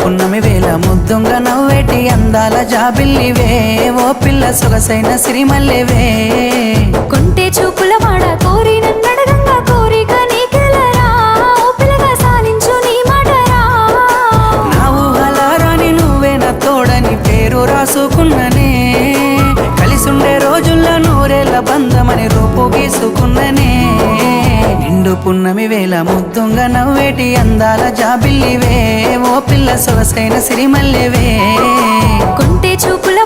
పున్నమి వేళ ముద్దుంగా నవ్వేటి అందాల జాబిల్లివే ఓ పిల్ల సొగసైన సిరిమల్లెవే కొంటే చూపుల వాడ కోరి నన్నడగంగా కోరిక నీకెలరా ఓ పిల్లగా సాలించు నీ మాటరా నా ఊహల రాని నువ్వే నా తోడని పేరు రాసుకున్ననే కలిసుండే రోజుల్లో నూరేళ్ల బంధమని రూపు గీసుకున్ననే నిండు పున్నమి వేళ ముద్దుంగా నవ్వేటి అందాల జాబిల్లివే ఓ పిల్ల సొగసైన సిరిమల్లెవే కొంటే చూపుల